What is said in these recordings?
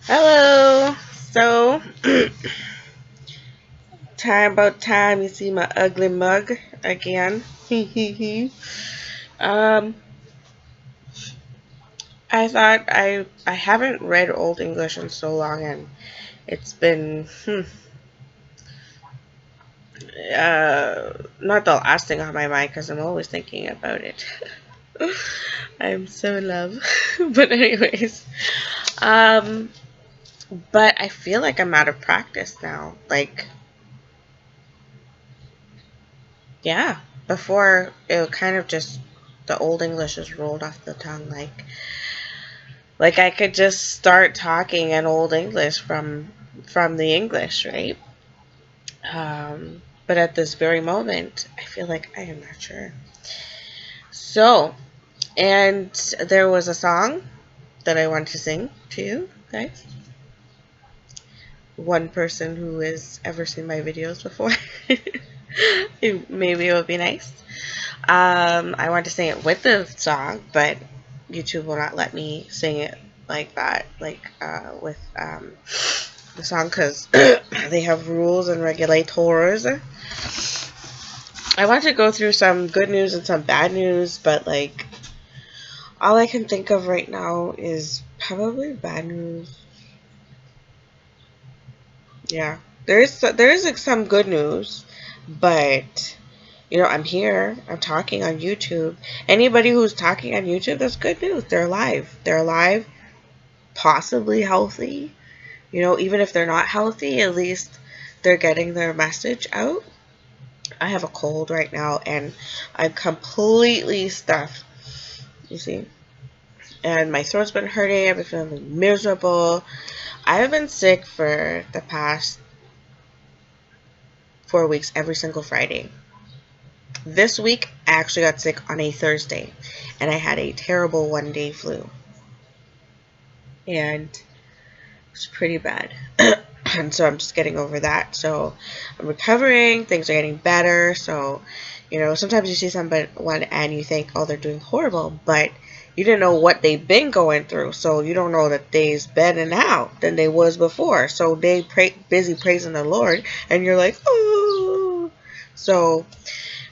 Hello. So, about time you see my ugly mug again. um, I thought I haven't read Old English in so long, and it's been not the last thing on my mind because I'm always thinking about it. I'm so in love. But anyways, um, but I feel like I'm out of practice now. Like, yeah, before it kind of just the Old English just rolled off the tongue like I could just start talking in Old English from the English, right? But at this very moment, I feel like I am not sure. So, and there was a song that I want to sing to you guys. One person who has ever seen my videos before. Maybe it would be nice. I want to sing it with the song, but YouTube will not let me sing it like that, with the song, because they have rules and regulators. I want to go through some good news and some bad news, but like all I can think of right now is probably bad news. Yeah, there is like some good news, but I'm here. I'm talking on YouTube. Anybody who's talking on YouTube, that's good news. They're alive. They're alive, possibly healthy. Even if they're not healthy, at least they're getting their message out. I have a cold right now and I'm completely stuffed. You see? And my throat's been hurting. I've been feeling miserable. I've been sick for the past 4 weeks every single Friday. This week, I actually got sick on a Thursday, and I had a terrible 1-day flu, and it's pretty bad. And so I'm just getting over that. So I'm recovering. Things are getting better. So, sometimes you see someone and you think, oh, they're doing horrible, but you didn't know what they've been going through. So you don't know that they's better now than they was before. So they busy praising the Lord, and you're like, oh. So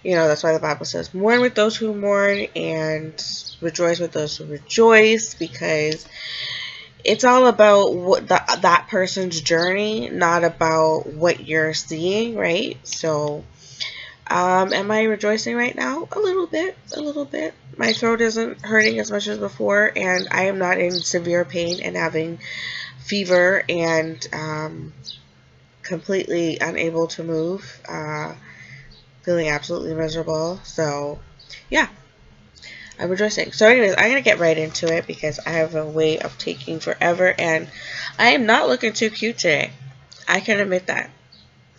that's why the Bible says, mourn with those who mourn and rejoice with those who rejoice, because it's all about that person's journey, not about what you're seeing, right? So, am I rejoicing right now? A little bit, a little bit. My throat isn't hurting as much as before, and I am not in severe pain and having fever and completely unable to move. Feeling absolutely miserable. So, yeah, I'm rejoicing. So, anyways, I'm going to get right into it because I have a way of taking forever and I am not looking too cute today. I can admit that.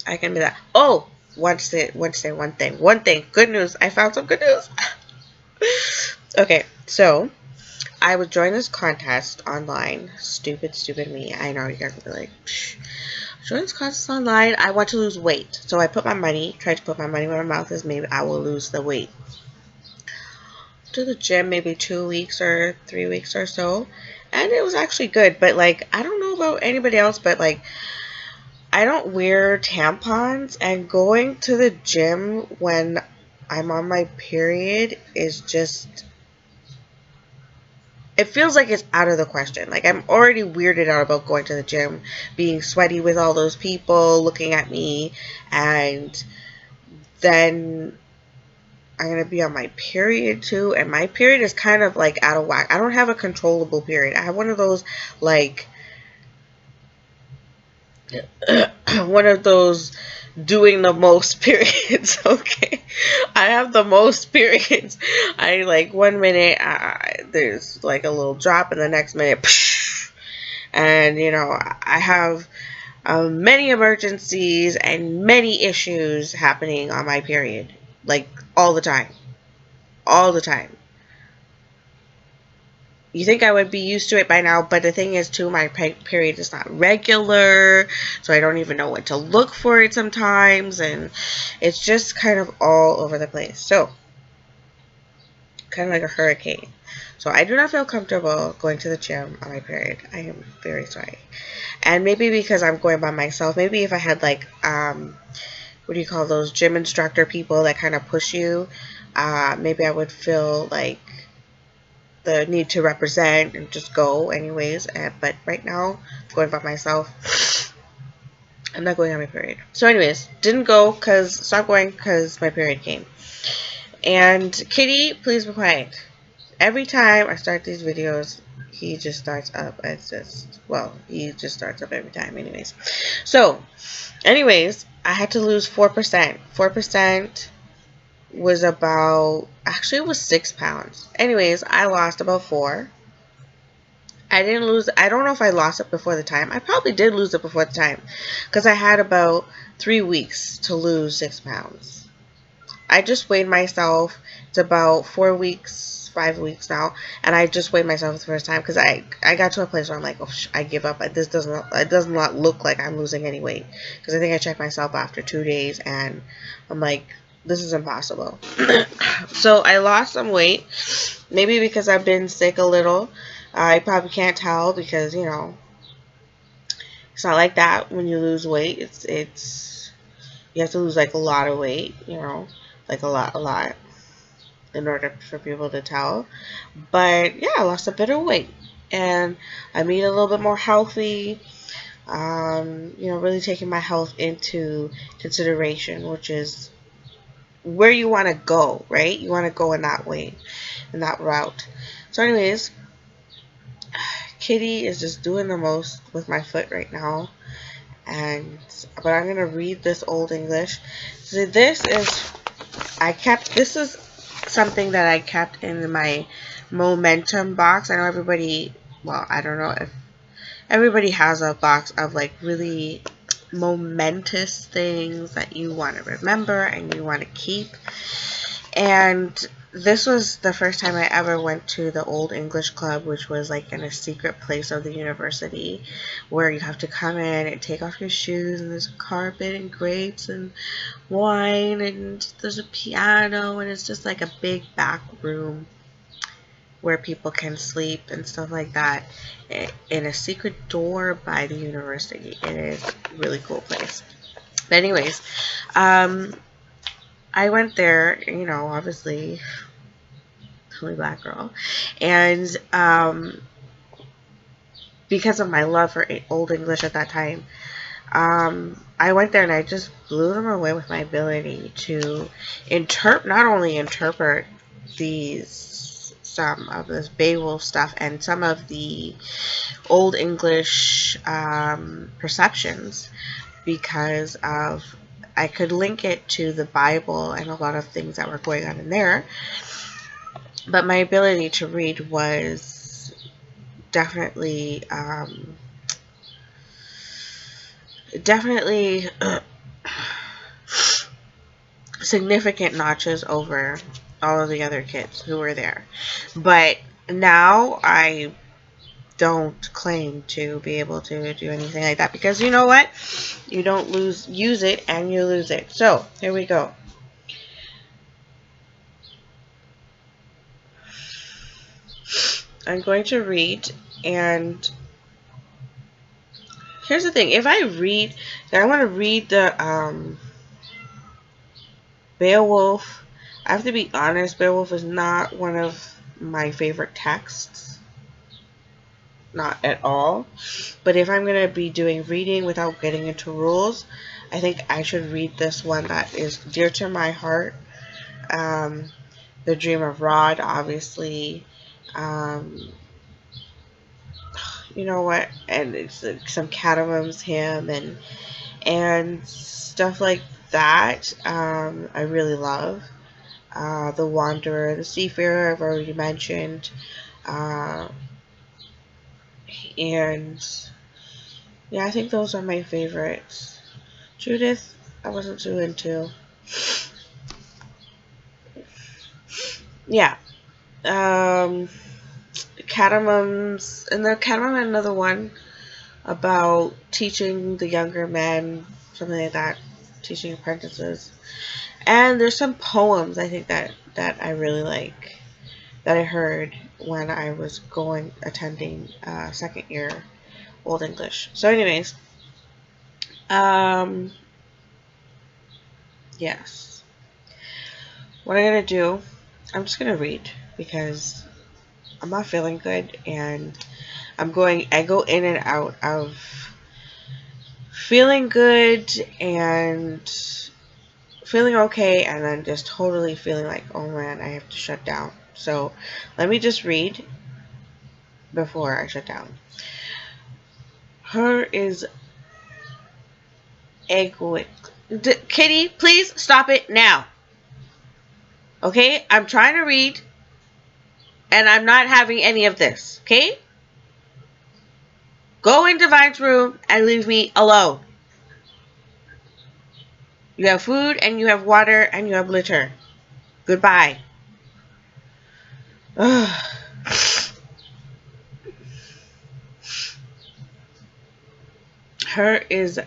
I can admit that. Oh, want to say one thing. One thing. Good news. I found some good news. Okay, so I was joining this contest online. Stupid, stupid me. I know you guys will be like, psh. Join this contest online. I want to lose weight. So I tried to put my money where my mouth is. Maybe I will lose the weight. To the gym maybe 2 weeks or 3 weeks or so, and it was actually good. But like, I don't know about anybody else, but like, I don't wear tampons, and going to the gym when I'm on my period is just, it feels like it's out of the question. Like, I'm already weirded out about going to the gym, being sweaty with all those people looking at me, and then I'm going to be on my period too, and my period is kind of like out of whack. I don't have a controllable period. I have one of those, like, one of those doing the most periods, okay? I have the most periods. I, like, 1 minute, there's like a little drop, and the next minute, psh, and, I have many emergencies and many issues happening on my period, like, all the time. All the time. You think I would be used to it by now, but the thing is, too, my period is not regular, so I don't even know when to look for it sometimes, and it's just kind of all over the place. So, kind of like a hurricane. So I do not feel comfortable going to the gym on my period. I am very sorry. And maybe because I'm going by myself, maybe if I had like, what do you call those gym instructor people that kind of push you, maybe I would feel like the need to represent and just go anyways. But right now, I'm going by myself. I'm not going on my period. So anyways, didn't go because, stopped going because my period came. And Kitty, please be quiet. Every time I start these videos, he just starts up. It's just, well, he just starts up every time anyways. So, anyways, I had to lose 4%. 4% was about, actually it was 6 pounds. Anyways, I lost about 4. I didn't lose, I don't know if I lost it before the time. I probably did lose it before the time because I had about 3 weeks to lose 6 pounds. I just weighed myself. It's about 4 weeks, 5 weeks now, and I just weighed myself for the first time because I got to a place where I'm like, oh, I give up. This doesn't, it does not look like I'm losing any weight, because I think I checked myself after 2 days and I'm like, this is impossible. So I lost some weight, maybe because I've been sick a little. I probably can't tell because, you know, it's not like that when you lose weight. It's you have to lose like a lot of weight, you know, like a lot in order for people to tell. But yeah, I lost a bit of weight and I'm eating a little bit more healthy. You know, really taking my health into consideration, which is where you want to go, right? You want to go in that way, in that route. So anyways, Kitty is just doing the most with my foot right now. But I'm gonna read this Old English. So this is something that I kept in my momentum box. I know everybody, well, I don't know if everybody has a box of like really momentous things that you want to remember and you want to keep. And this was the first time I ever went to the Old English Club, which was like in a secret place of the university where you have to come in and take off your shoes, and there's a carpet and grapes and wine, and there's a piano, and it's just like a big back room where people can sleep and stuff like that in a secret door by the university. It is a really cool place. But anyways, I went there, you know, obviously, only black girl, and because of my love for Old English at that time, I went there and I just blew them away with my ability to not only interpret some of this Beowolf stuff and some of the Old English perceptions, because of I could link it to the Bible and a lot of things that were going on in there. But my ability to read was definitely significant notches over all of the other kids who were there. But now I don't claim to be able to do anything like that, because you know what? You don't use it and you lose it. So here we go. I'm going to read, and here's the thing. If I read, I want to read the Beowulf. I have to be honest, Beowulf is not one of my favorite texts. Not at all. But if I'm going to be doing reading without getting into rules, I think I should read this one that is dear to my heart. The Dream of Rod, obviously. You know what? And it's like some Catamounts hymn and stuff like that. I really love. The Wanderer, the Seafarer, I've already mentioned. And yeah, I think those are my favorites. Judith, I wasn't too into. Yeah. Catamounts, and the Catamount had another one about teaching the younger men, something like that, teaching apprentices. And there's some poems I think that I really like, that I heard. when I was attending second year Old English. So anyways, um, yes. What I'm gonna do, I'm just gonna read because I'm not feeling good and I go in and out of feeling good and feeling okay and then just totally feeling like, oh man, I have to shut down. So let me just read before I shut down. Her is egoic. Kitty, please stop it now. Okay? I'm trying to read and I'm not having any of this. Okay? Go in Divine's room and leave me alone. You have food and you have water and you have litter. Goodbye. Her is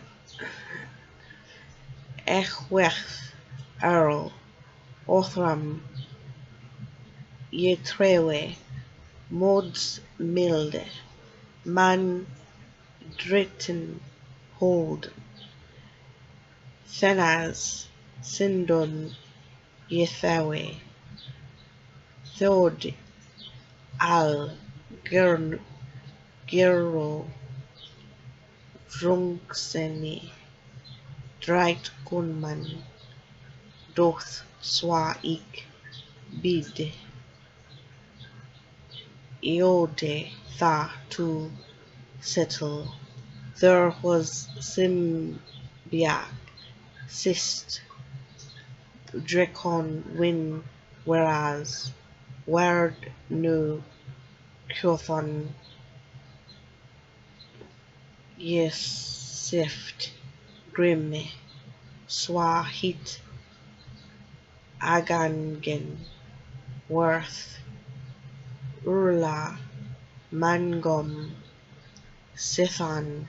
echwech Earl Othram Yetrewe Mods Milde Man Dritten Hold Thenaz Sindon Yethawe Thod Al Gero Vrungseni Dreit Gunman Doth Swa Ik Bid Eode Tha to settle. There was Simbiak Sist Drecon Win whereas Word Nu Kyothon Yesift Grimme Swahit Agangen Worth Urla Mangom Sithan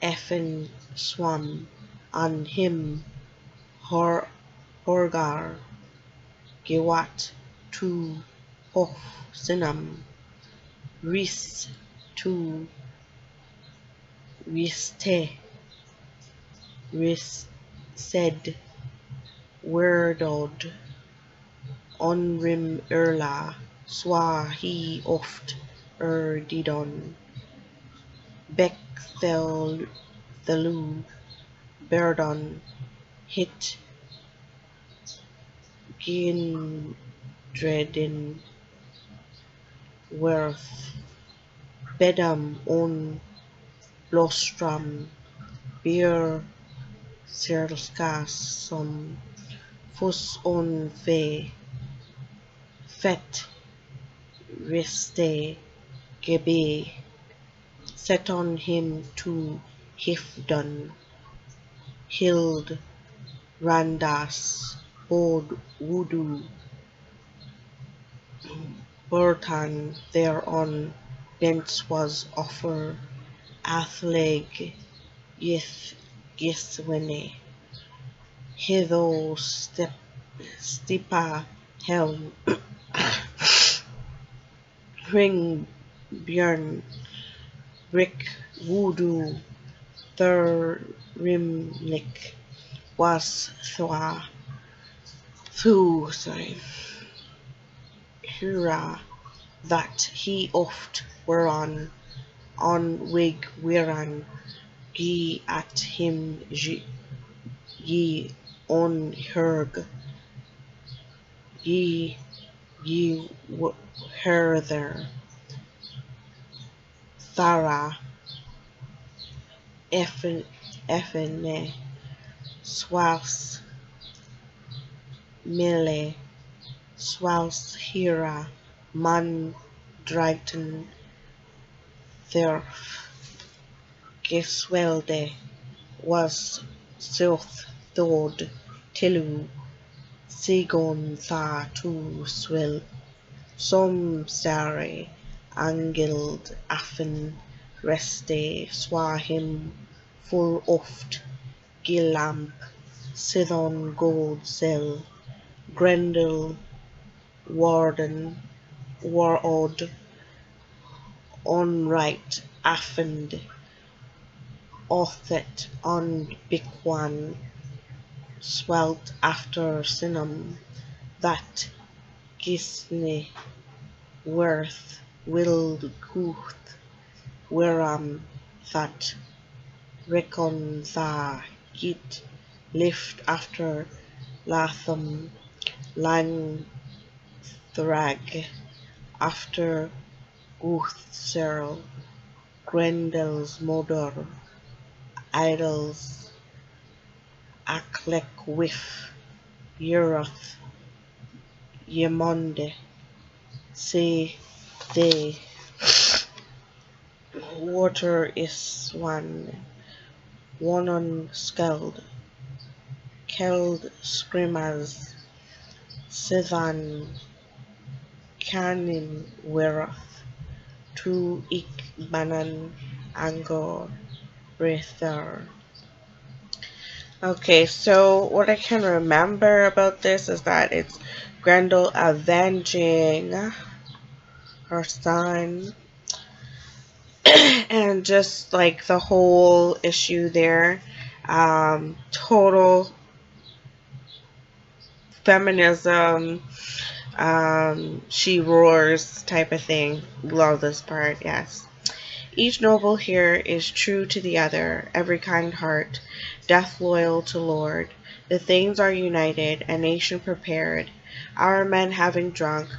Effen Swam on him Horgar Gewat to Hof Sinam Ris to Riste Ris said Werdod Onrim Erla Swa he oft Didon Beck Thelu Berdon Hit Gindredin Worth Bedam on Blostram Beer Serlskas som Fus on Ve Fet Riste Gebe set on him to Hifdon Hild Randas Bod Wudu Burtan thereon thence was offer Athleg Yith Giswene Hitho Stipa Helm Ring Björn Rick Voodoo Thurimnik was Hura that he oft were on wig wherean ye at him ye on herg ye herther Thara Effene Swaus Mille Swaus Hira Man Drayton Therf Geswelde was Silth Thord Tilu Sigon Tha to Swill Som Sare Angild Affen Reste Swahim full oft Gilamp Sidon Gold Zell Grendel Warden world onright affend Othet on Bikwan swelt after sinum that gisne worth will gooth wheream that recon tha git lift after Latham lang thrag after Guthserl Grendel's Modor Idols Aclecwith Euroth Yemonde Se de water is one on skeld Keld Screamers Sivan Canin Weroth Tu Ik Banan Angor Breather. Okay, so what I can remember about this is that it's Grendel avenging her son and just like the whole issue there. Total feminism, she roars type of thing. Love this part, yes. Each noble here is true to the other, every kind heart, death loyal to Lord. The Thanes are united, a nation prepared. Our men having drunk,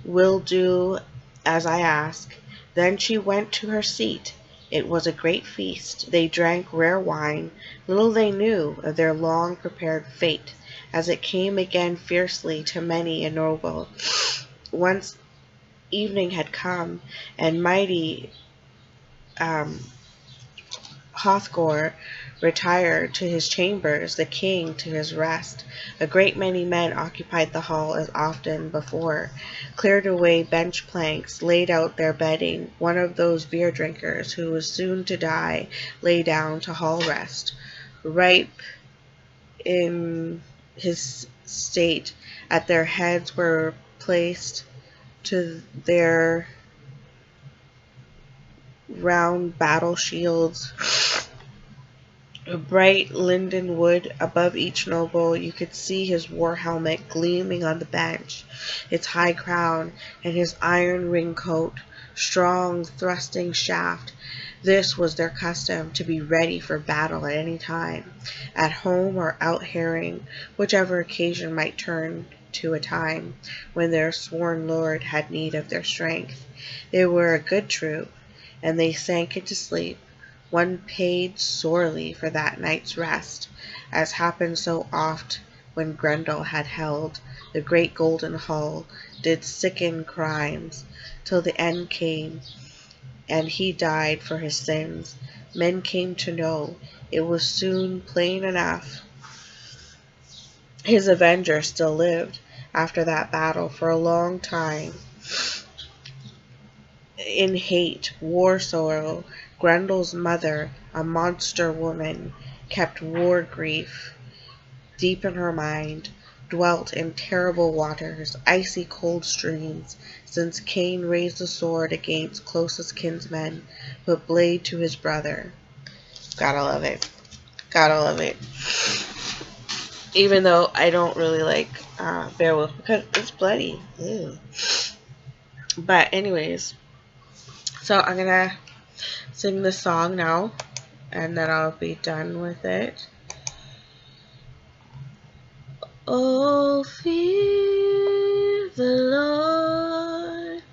will do as I ask. Then she went to her seat. It was a great feast. They drank rare wine. Little they knew of their long prepared fate, as it came again fiercely to many a noble. Once evening had come, and mighty Hrothgar retired to his chambers, the king to his rest. A great many men occupied the hall as often before, cleared away bench planks, laid out their bedding. One of those beer drinkers, who was soon to die, lay down to hall rest. Ripe in his state, at their heads were placed to their round battle shields, a bright linden wood above each noble. You could see his war helmet gleaming on the bench, its high crown, and his iron ring coat, strong thrusting shaft. This was their custom, to be ready for battle at any time, at home or out herring, whichever occasion might turn to a time when their sworn lord had need of their strength. They were a good troop, and they sank into sleep. One paid sorely for that night's rest, as happened so oft when Grendel had held the great golden hall, did sicken crimes, till the end came, and he died for his sins. Men came to know, it was soon plain enough, his avenger still lived after that battle for a long time. In hate, war sorrow, Grendel's mother, a monster woman, kept war grief deep in her mind, dwelt in terrible waters, icy cold streams, since Cain raised the sword against closest kinsmen, put blade to his brother. Gotta love it. Gotta love it. Even though I don't really like Beowolf because it's bloody. Ew. But anyways, so I'm gonna sing the song now, and then I'll be done with it. Oh, fear the Lord,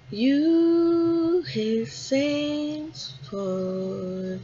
you his saints, for